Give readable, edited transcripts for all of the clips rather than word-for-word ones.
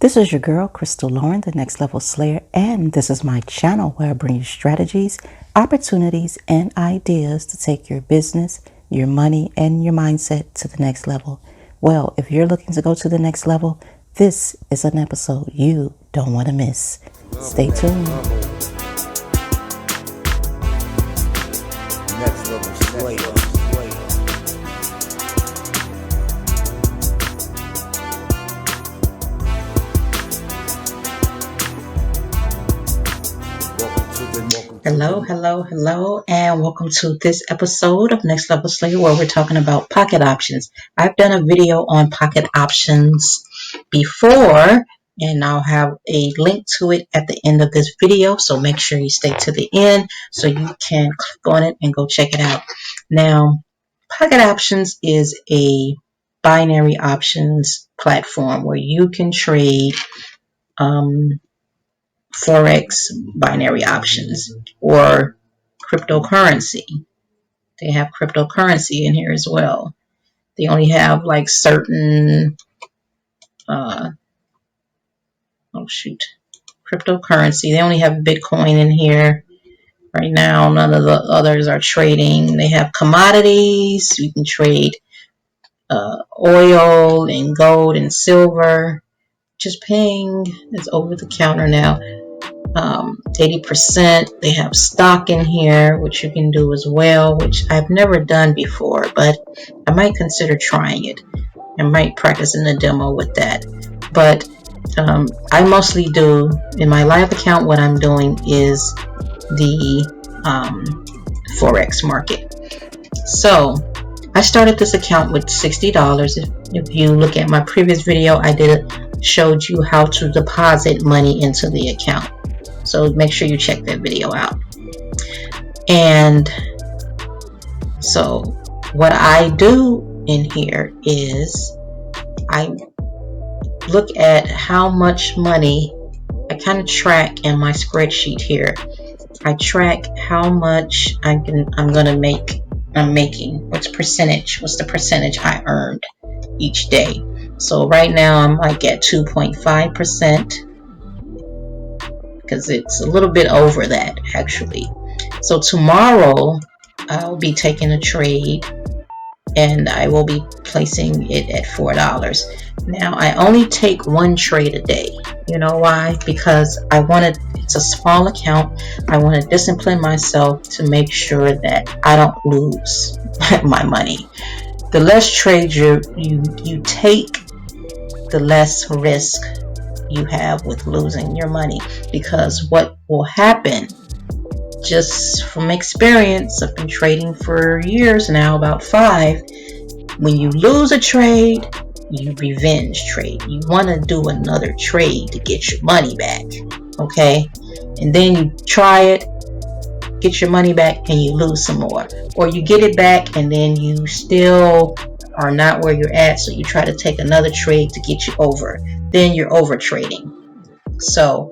This is your girl, Crystal Lauren, the Next Level Slayer, and this is my channel where I bring you strategies, opportunities, and ideas to take your business, your money, and your mindset to the next level. Well, if you're looking to go to the next level, this is an episode you don't want to miss. Stay tuned. Next Level Slayer. Hello, and welcome to this episode of Next Level Slayer, where we're talking about pocket options. I've done a video on pocket options before, and I'll have a link to it at the end of this video, so make sure you stay to the end so you can click on it and go check it out. Now, pocket options is a binary options platform where you can trade Forex binary options or cryptocurrency. They have cryptocurrency in here as well. They only have like certain cryptocurrency. They only have Bitcoin in here right now. None of the others are trading. They have commodities. You can trade oil and gold and silver. Just paying, it's over the counter now. 80%. They have stock in here, which you can do as well, which I've never done before, but I might consider trying it. I might practice in a demo with that. But I mostly do in my live account. What I'm doing is the Forex market. So I started this account with $60. If you look at my previous video, I showed you how to deposit money into the account. So make sure you check that video out. And so what I do in here is I look at how much money I kind of track in my spreadsheet here. I track how much I'm making. What's the percentage I earned each day. So right now I'm like at 2.5%. because it's a little bit over that actually. So tomorrow I'll be taking a trade and I will be placing it at $4. Now I only take one trade a day. You know why? Because it's a small account. I want to discipline myself to make sure that I don't lose my money. The less trades you take, the less risk you have with losing your money, because what will happen, just from experience, I've been trading for years now, about 5. When you lose a trade, you revenge trade. You want to do another trade to get your money back, okay? And then you try it, get your money back, and you lose some more, or you get it back and then you still are not where you're at, so you try to take another trade to get you over. Then you're over trading. So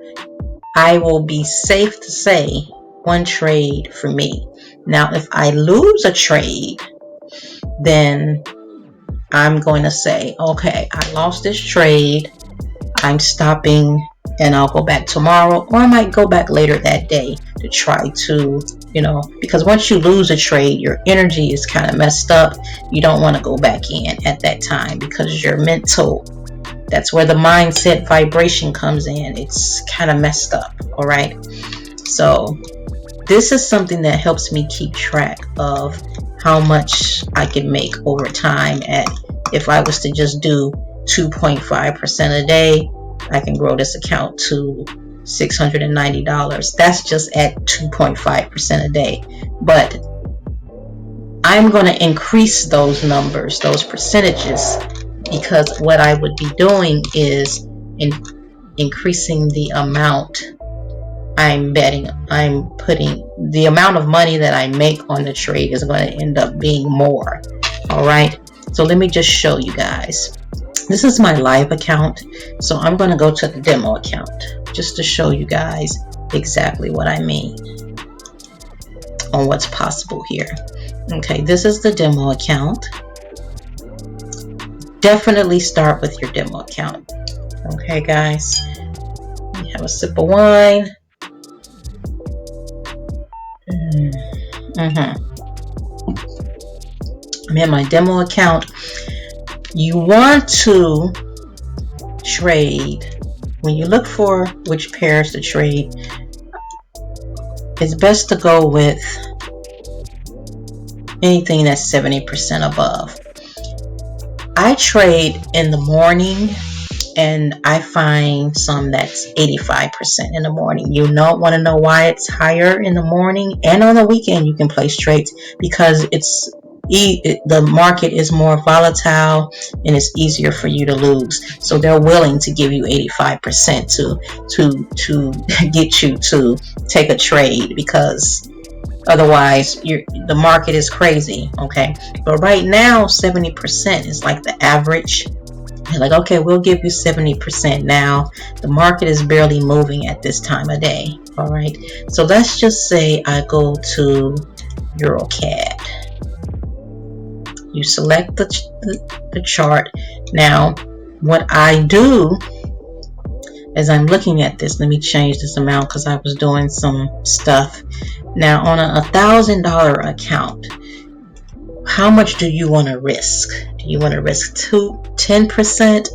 I will be safe to say one trade for me. Now if I lose a trade, then I'm going to say, okay, I lost this trade, I'm stopping, and I'll go back tomorrow, or I might go back later that day to try to, because once you lose a trade, your energy is kind of messed up. You don't want to go back in at that time because your mental, that's where the mindset vibration comes in. It's kind of messed up, all right? So this is something that helps me keep track of how much I can make over time. If I was to just do 2.5% a day, I can grow this account to $690. That's just at 2.5% a day. But I'm going to increase those numbers, those percentages, because what I would be doing is increasing the amount the amount of money that I make on the trade is going to end up being more. All right. So let me just show you guys. This is my live account. So I'm going to go to the demo account just to show you guys exactly what I mean on what's possible here. Okay, this is the demo account. Definitely start with your demo account. Okay, guys, have a sip of wine. I'm in my demo account. You want to trade, when you look for which pairs to trade, it's best to go with anything that's 70% above. I trade in the morning, and I find some that's 85% in the morning. You don't want to know why it's higher in the morning, and on the weekend you can place trades because the market is more volatile and it's easier for you to lose. So they're willing to give you 85% to get you to take a trade, because otherwise the market is crazy. Okay, but right now 70% is like the average. They're like, okay, we'll give you 70% now. The market is barely moving at this time of day. All right, so let's just say I go to EuroCAD. You select the chart. Now, what I do as I'm looking at this, let me change this amount because I was doing some stuff. Now, on a $1,000 account, how much do you want to risk? Do you want to risk 10%?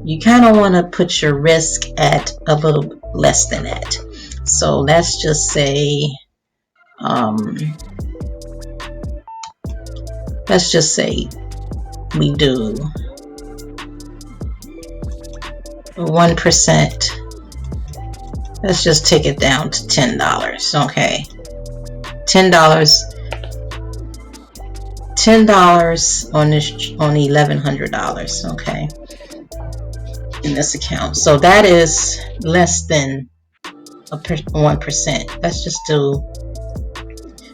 You kind of want to put your risk at a little less than that. So let's just say, we do 1%. Let's just take it down to $10. Okay, $10 on $1,100. Okay, in this account. So that is less than 1%. Let's just do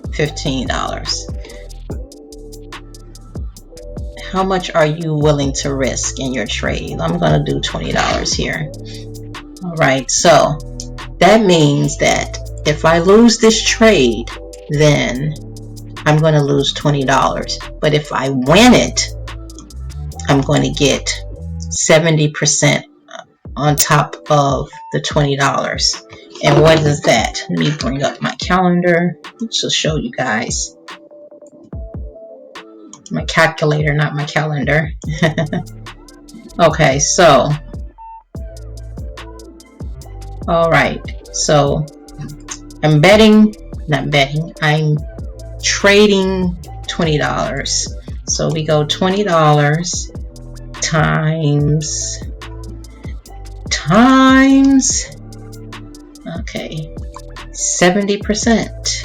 $15. How much are you willing to risk in your trade? I'm going to do $20 here. All right, so that means that if I lose this trade, then I'm going to lose $20. But if I win it, I'm going to get 70% on top of the $20. And what is that? Let me bring up my calendar to show you guys. My calculator, not my calendar. Okay, so all right, so I'm trading $20. So we go $20 times okay, 70%,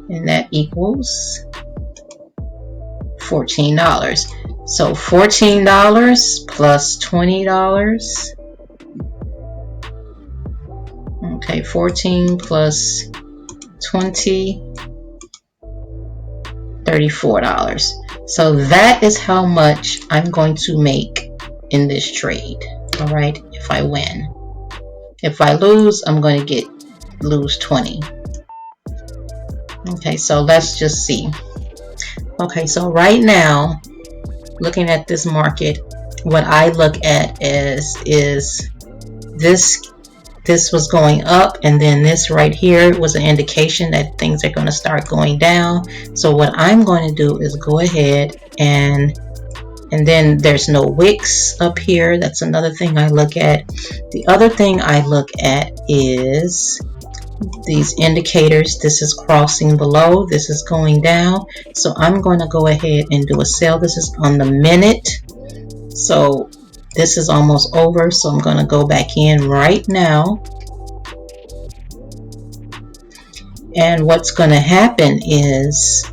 and that equals $14. So $14 plus $20. Okay, 14 plus 20, $34. So that is how much I'm going to make in this trade. All right, if I win. If I lose, I'm going to lose 20. Okay, so let's just see. Okay, so right now, looking at this market, what I look at is this was going up, and then this right here was an indication that things are going to start going down. So what I'm going to do is go ahead and then there's no wicks up here. That's another thing I look at. The other thing I look at is these indicators. This is crossing below, this is going down. So I'm going to go ahead and do a sell. This is on the minute. So this is almost over, so I'm going to go back in right now. And what's going to happen is,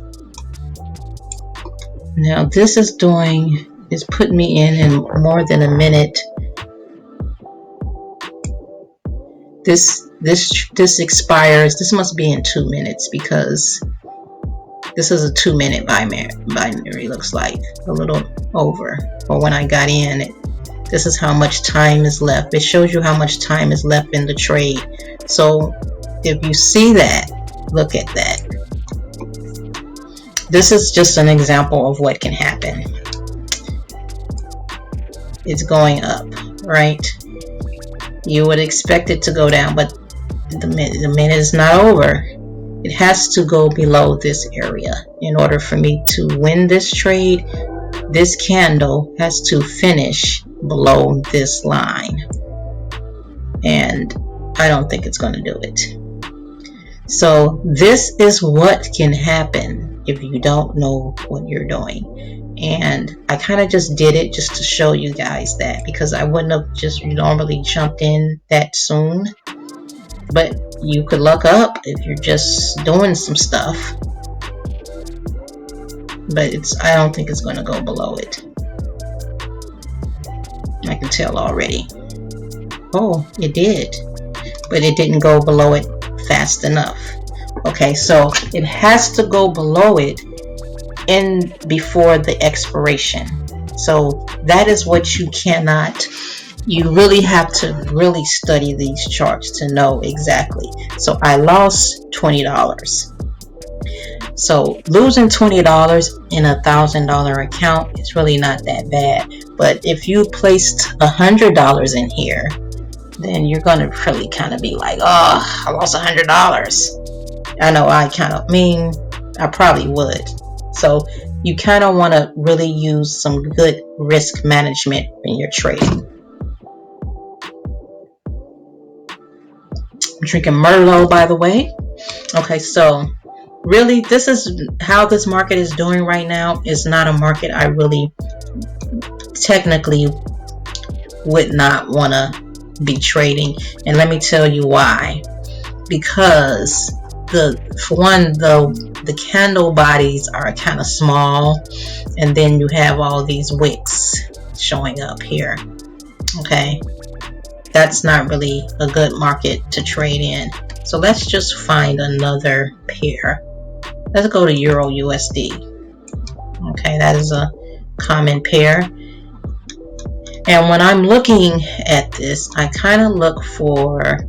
now this is putting me in more than a minute. This expires. This must be in 2 minutes, because this is a 2-minute binary. Looks like a little over. Or when I got in, this is how much time is left. It shows you how much time is left in the trade. So if you see that, look at that. This is just an example of what can happen. it's going up, right? You would expect it to go down, but the minute is not over. It has to go below this area in order for me to win this trade. This candle has to finish below this line, and I don't think it's going to do it. So this is what can happen if you don't know what you're doing. And I kind of just did it just to show you guys that, because I wouldn't have just normally jumped in that soon. But you could luck up if you're just doing some stuff. But I don't think it's going to go below it. I can tell already. Oh, it did. But it didn't go below it fast enough. Okay, so it has to go below it before the expiration. So that is what you cannot. You really have to really study these charts to know exactly. So I lost $20. So losing $20 in $1,000 account is really not that bad. But if you placed $100 in here, then you're going to really kind of be like, oh, I lost $100. I know I probably would. So you kind of want to really use some good risk management in your trading. I'm drinking Merlot, by the way. Okay, so really this is how this market is doing right now. It's not a market I really technically would not want to be trading, and let me tell you why. Because for one, the candle bodies are kind of small, and then you have all these wicks showing up here. Okay, that's not really a good market to trade in. So let's just find another pair. Let's go to Euro USD. Okay, that is a common pair. And when I'm looking at this, I kind of look for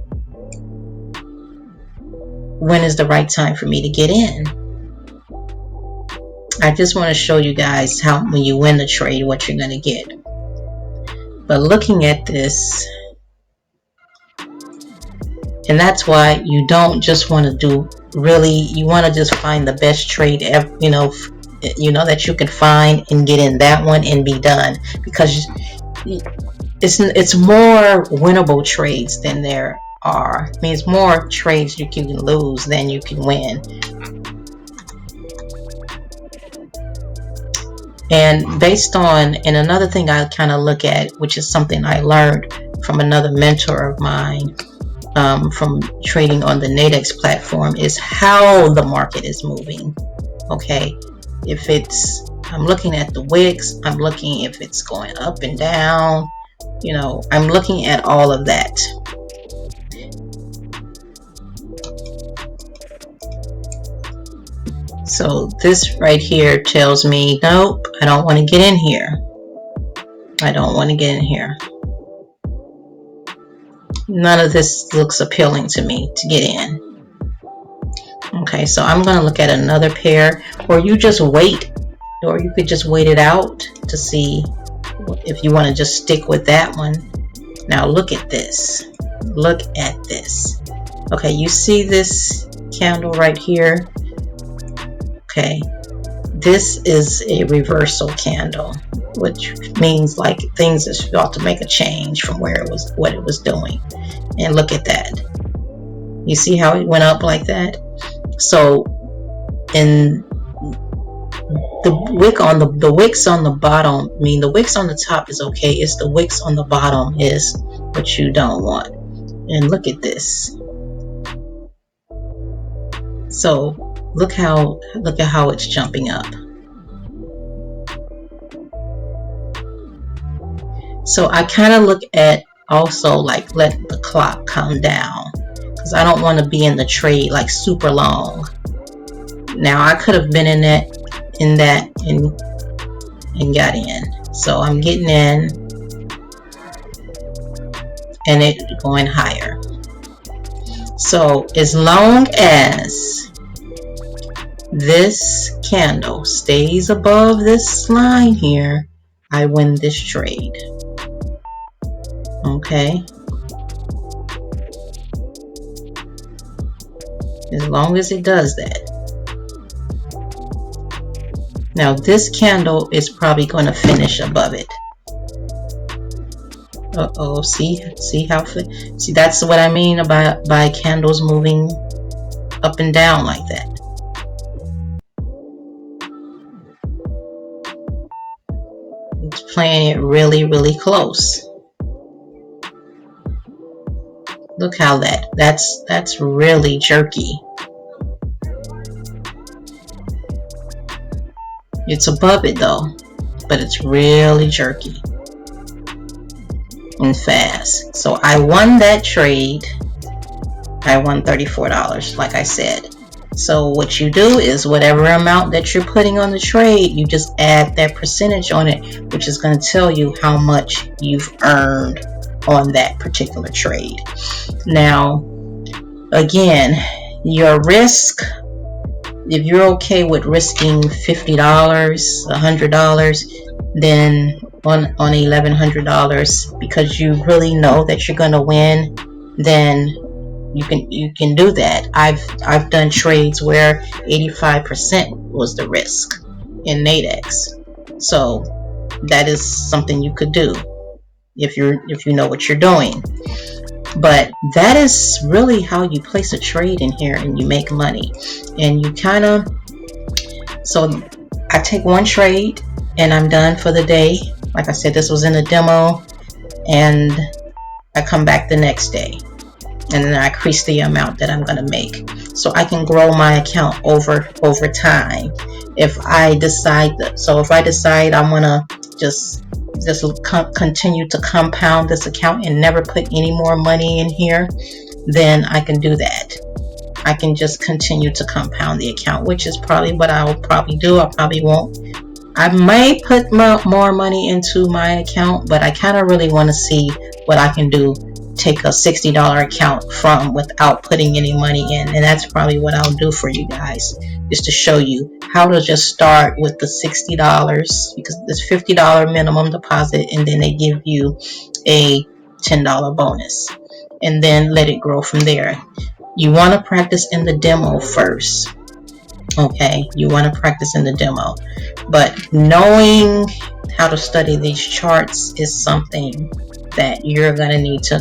when is the right time for me to get in. I just want to show you guys how when you win the trade, what you're going to get. But looking at this, and that's why you don't just want to do you want to just find the best trade ever, that you can find and get in that one and be done, because it's more winnable trades than there are. I mean, it's more trades you can lose than you can win. And based on, and another thing I kind of look at, which is something I learned from another mentor of mine, from trading on the Nadex platform, is how the market is moving. Okay, if I'm looking at the wicks, I'm looking if it's going up and down, I'm looking at all of that. So this right here tells me, nope, I don't want to get in here. I don't want to get in here. None of this looks appealing to me to get in. Okay, so I'm going to look at another pair, or you just wait, or you could just wait it out to see if you want to just stick with that one. Now look at this. Look at this. Okay, you see this candle right here? Okay, this is a reversal candle, which means like things are about to make a change from what it was doing. And look at that. You see how it went up like that? So in the wicks on the bottom, I mean, the wicks on the top is okay. It's the wicks on the bottom is what you don't want. And look at this. So look at how it's jumping up. So I kind of look at also like let the clock come down, because I don't want to be in the trade like super long. Now I could have been in that and got in. So I'm getting in and it going higher. So as long as this candle stays above this line here, I win this trade. Okay, as long as it does that. Now this candle is probably going to finish above it. Uh-oh, see how, see, that's what I mean about by candles moving up and down like that. It's playing it really, really close. Look how that's really jerky. It's above it though, but it's really jerky and fast. So I won that trade. I won $34, like I said. So what you do is whatever amount that you're putting on the trade, you just add that percentage on it, which is going to tell you how much you've earned on that particular trade. Now, again, your risk, if you're okay with risking $50, $100, then on $1,100, because you really know that you're going to win, then you can do that. I've done trades where 85% was the risk in Nadex, so that is something you could do if you know what you're doing. But that is really how you place a trade in here and you make money. And you kind of, so I take one trade and I'm done for the day. Like I said, this was in a demo, and I come back the next day and then I increase the amount that I'm going to make, so I can grow my account over time. If I decide that, so if I decide I'm going to just continue to compound this account and never put any more money in here, then I can do that. I can just continue to compound the account, which is probably what I will probably do. I probably won't. I may put more money into my account, but I kind of really want to see what I can do. Take a $60 account from without putting any money in, and that's probably what I'll do for you guys, just to show you how to just start with the $60, because it's $50 minimum deposit, and then they give you a $10 bonus, and then let it grow from there. You want to practice in the demo first. Okay, you want to practice in the demo, but knowing how to study these charts is something that you're going to need to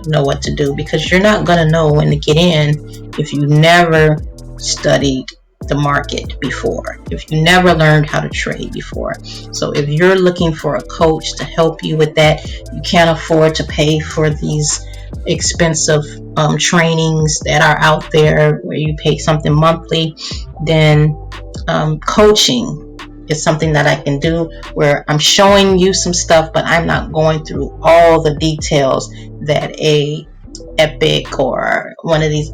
know what to do, because you're not going to know when to get in if you never studied the market before, if you never learned how to trade before. So if you're looking for a coach to help you with that, you can't afford to pay for these expensive trainings that are out there where you pay something monthly, then coaching is something that I can do, where I'm showing you some stuff, but I'm not going through all the details that a Epic or one of these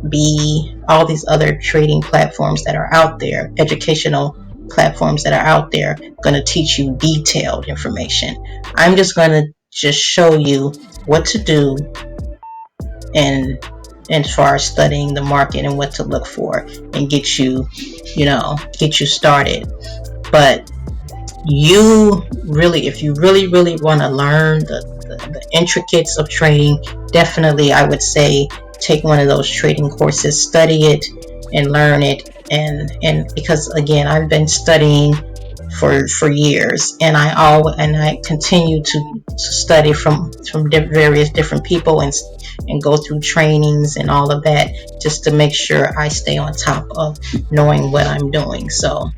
all these other trading platforms that are out there, educational platforms that are out there, going to teach you detailed information. I'm just going to show you what to do and as far as studying the market and what to look for, and get you started. But you really, if you really want to learn the intricacies of trading, definitely I would say take one of those trading courses, study it and learn it, and because again, I've been studying for years, and I continue to study from various different people and go through trainings and all of that, just to make sure I stay on top of knowing what I'm doing. So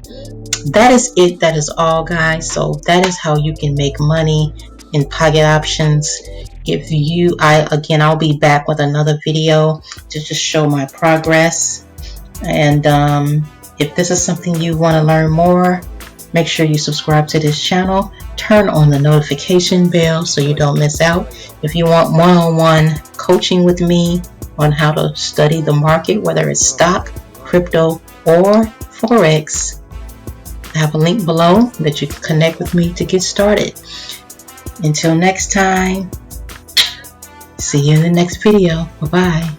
that is it. That is all, guys. So that is how you can make money in pocket options. I'll be back with another video to just show my progress. And if this is something you want to learn more, make sure you subscribe to this channel. Turn on the notification bell so you don't miss out. If you want one-on-one coaching with me on how to study the market, whether it's stock, crypto, or Forex, I have a link below that you can connect with me to get started. Until next time, see you in the next video. Bye-bye.